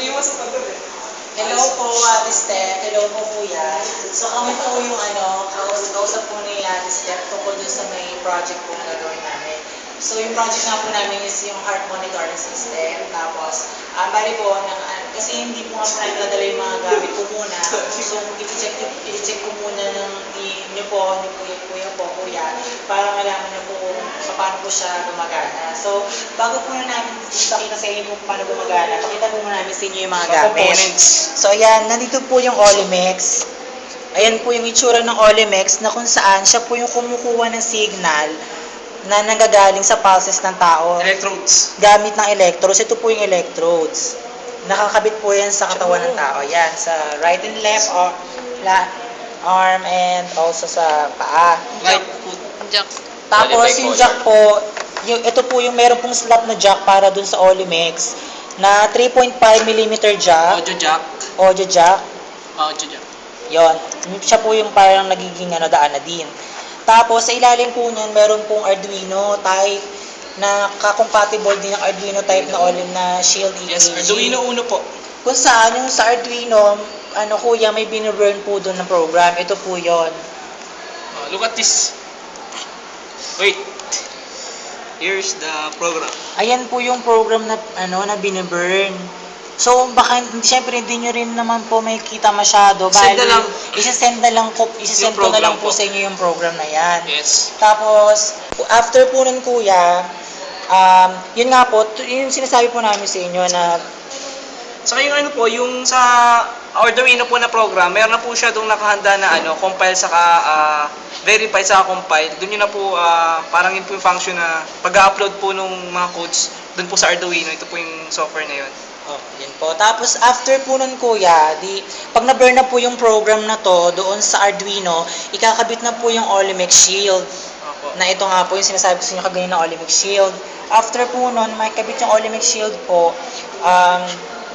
Iwas sa tagal eh. Hello po, Ate Steph. Hello po, Kuya. So kami po yung kausap po ni Ate Steph tungkol dun sa may project po na gagawin namin. So yung project nga po namin is yung heart monitoring system. Tapos, bali po, kasi hindi po nga po namin nadala yung mga gamit po muna. So i-check ko muna niyo po, ni Kuya, para malaman niyo po kung paano po siya gumagana. So, bago po na namin ipakita sa inyo kung paano gumagana, pakita po muna namin sa inyo yung mga gamit. So, ayan, nandito po yung Olimex. Ayan po yung itsura ng Olimex na kung saan siya po yung kumukuha ng signal na nanggagaling sa pulses ng tao. Electrodes. Gamit ng electrodes. Ito po yung electrodes. Nakakabit po yan sa katawan ng tao. Yan, sa right and left arm and also sa paa. Right foot. Jack. Tapos yung jack po, ito po yung meron pong slot na jack para dun sa Olimex na 3.5mm jack. Audio jack. Audio jack. Audio jack. Yon. Siya po yung parang nagiging daan na din. Tapos sa ilalim po niyan meron pong Arduino type na ka-compatible din ng Arduino type na na Shield EKG. Yes, Arduino Uno po. Kung saan yung sa Arduino, kuya, may binaburn po doon ng program. Ito po yon. Look at this. Wait. Here's the program. Ayan po yung program na na binaburn. So baka siyempre hindi nyo rin naman po makikita masyado. Send na lang. Isesend ko na lang po sa inyo yung program na yan. Yes. Tapos after po nun, kuya, yun nga po, yung sinasabi po namin sa inyo na Saka yung yung sa Arduino po na program, meron na po siya doon nakahanda na compile saka verify saka compile. Doon yun na po parang yun po yung function na pag-upload po nung mga codes doon po sa Arduino. Ito po yung software na yun. yun po. Tapos after po nun, kuya, pag na-burn na po yung program na to doon sa Arduino, ikakabit na po yung Olimex Shield. Opo. Na ito nga po yung sinasabi ko sa inyo kagaya ng Olimex Shield. After po nun, may kabit yung Olimex Shield po,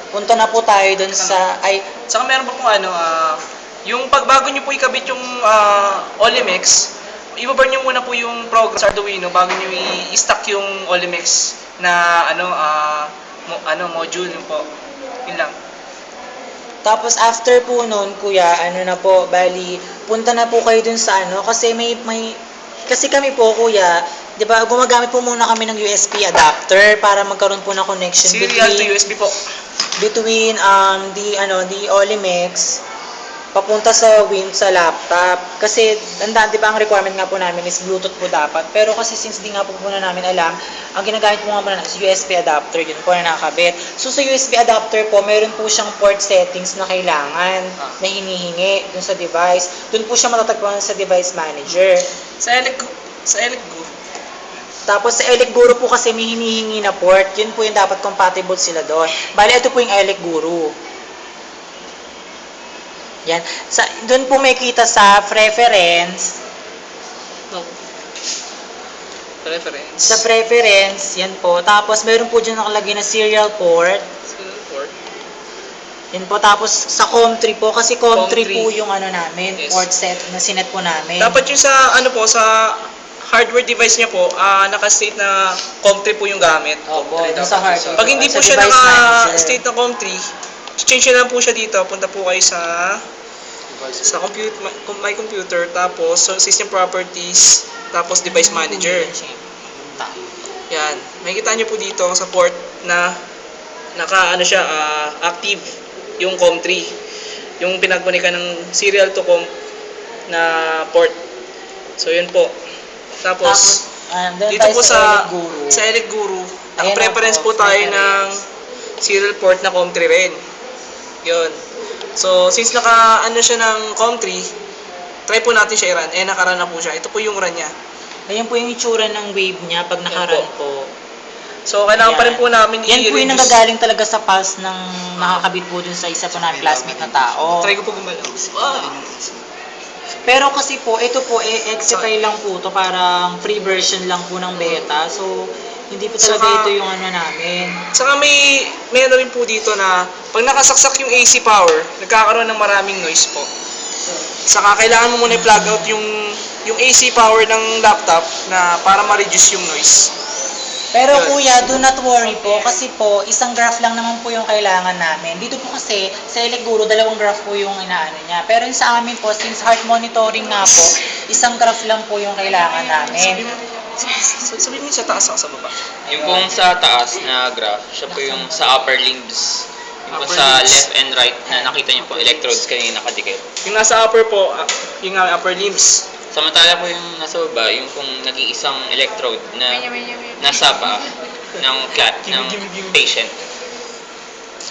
punta na po tayo doon sa Saka meron pa po yung pagbago nyo po ikabit yung Olimex, i-burn nyo muna po yung program sa Arduino bago nyo i-stack yung Olimex na module yun po. Yun lang. Tapos after po nun, kuya, na po, bali, punta na po kayo dun sa kasi kasi kami po, kuya, 'di ba, gumagamit po muna kami ng USB adapter para magkaroon po ng connection Serial to USB po. between the Olimex papunta sa sa laptop. Kasi di ba ang requirement nga po namin is Bluetooth po dapat. Pero kasi since di nga po muna namin alam, ang ginagamit po nga muna is USB adapter, yun po na nakakabit. So sa USB adapter po, meron po siyang port settings na kailangan na hinihingi dun sa device. Dun po siya matatagpuan sa device manager. Sa Elecguru. Tapos sa Elecguru po kasi may hinihingi na port. Yun po yung dapat compatible sila doon. Bali, ito po yung Elecguru. Yan. Doon po may kita sa preference. No. Preference. Sa preference, yan po. Tapos meron po dyan nakalagay na serial port. Serial port. Yan po. Tapos sa COM3 po. Kasi COM3 po yung namin. Yes. Port set na sinet po namin. Dapat yung sa sa hardware device niya po, naka-state na COM3 po yung gamit. Opo, sa hardware. Pag hindi po Sa siya device naka-state na COM3, change na lang po siya dito. Punta po kayo sa my computer, tapos system properties, tapos device manager. Yan. Makikita niyo po dito sa port na siya active yung COM3. Yung pinagkonikan ng serial to COM na port. So yun po. Tapos dito po sa Elecguru, naka-preference po tayo ng serial port na COM3 rin. Yun. So, since siya ng COM3, try po natin siya i-run. Nakarun na po siya. Ito po yung run niya. Ayan po yung itsura ng wave niya pag nakarun po. So, kailangan pa rin po namin yan po yung nanggagaling talaga sa pulse ng nakakabit po dun sa isa po namin classmate na tao. Try ko po gumalaw. Pero kasi po, ito po, XFI lang po to, parang free version lang po ng beta. So, hindi po talaga ito yung namin. Saka may rin po dito na pag nakasaksak yung AC power, nagkakaroon ng maraming noise po. Saka kailangan mo muna i-plug out yung AC power ng laptop na para ma-reduce yung noise. Pero Yun. kuya, do not worry po kasi po, isang graph lang naman po yung kailangan namin. Dito po kasi, sa Eleguro, dalawang graph po yung inaano niya. Pero yung sa amin po, since heart monitoring nga po, isang graph lang po yung kailangan namin. Sabihin mo sa taas ako sa baba. Yung pong sa taas na graph, siya po yung sa upper limbs. Yung po Upper sa limbs. left and right na nakita niyo po electrodes kanina nakadikit. Yung nasa upper po, yung nga upper limbs. Samantala po yung nasa baba, yung pong nag-iisang electrode na nasa paa ng ng patient.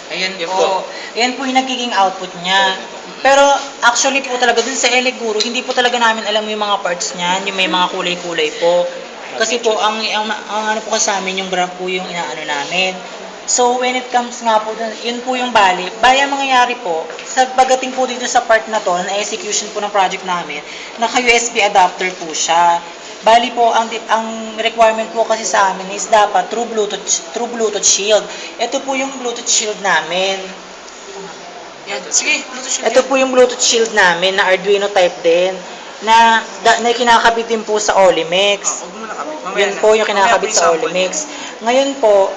Ayan Yan po. Ayan po yung nagiging output niya. Pero actually po talaga dun sa Eleguro, hindi po talaga namin alam yung mga parts niyan, yung may mga kulay-kulay po. Kasi po, ang ano po kasi sa amin, yung graph po yung inaano namin. So, when it comes nga po dun, yun po yung bali. Bali, ang mangyayari po, sa pagdating po dito sa part na to, na execution po ng project namin, naka-USB adapter po siya. Bali po, ang requirement po kasi sa amin is dapat true Bluetooth shield. Ito po yung Bluetooth shield namin. Yan. Sige, Bluetooth shield Ito yan. po yung Bluetooth shield namin na Arduino type din na kinakabit din po sa Olimex. Huwag mo na kami. Yun po yung kinakabit sa Olimex. Ngayon po,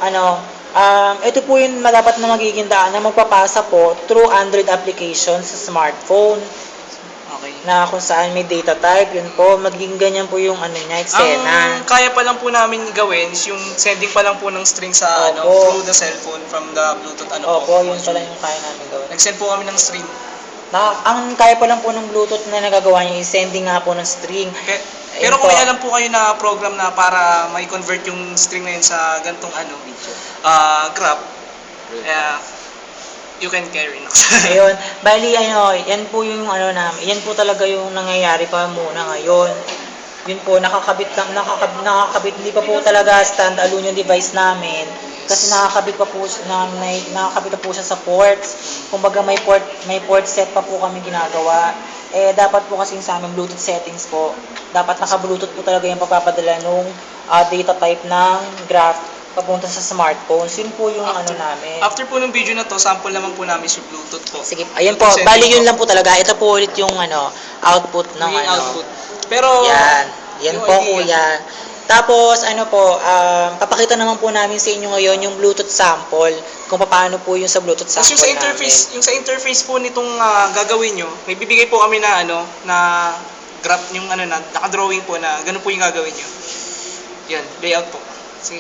ito po yung dapat na magiging daan na magpapasa po through Android application sa smartphone Okay. na kung saan may data type, yun po, magiging ganyan po yung ano niya, eksena. Ang kaya pa lang po namin gawin is yung sending pa lang po ng string sa Opo. through the cellphone from the Bluetooth Opo, yun pala yung kaya namin gawin. Nag-send po kami ng string. Ang kaya pa lang po ng Bluetooth na nagagawa niya is sending nga po ng string. Pero Ayun kung po. may alam po kayo na program na para may convert yung string na yun sa gantong graph, you can carry na. Ayun, bali yan po yung yan po talaga yung nangyayari pa muna ngayon. Yun po, nakakabit, hindi pa po talaga stand-alone yung device namin. Kasi nakakabit pa po siya sa ports. Kumbaga may port set pa po kami ginagawa. Dapat po kasi sa aming Bluetooth settings po, dapat naka-Bluetooth po talaga yung pagpapadala nung data type ng graph papunta sa smartphones. Yun po yung namin. After po ng video na to, sample naman po namin sa Bluetooth po. Sige, ayan po, Bluetooth bali setting yun lang po talaga. Ito po ulit yung output ng Yung output. Pero, Yan yung po idea. kuya. Tapos papakita naman po namin sa inyo ngayon yung Bluetooth sample, kung paano po yung sa Bluetooth Tapos sample yung sa interface po nitong gagawin nyo, may bibigay po kami na na graph yung naka-drawing po na ganun po yung gagawin nyo. Yan, layout po. Sige.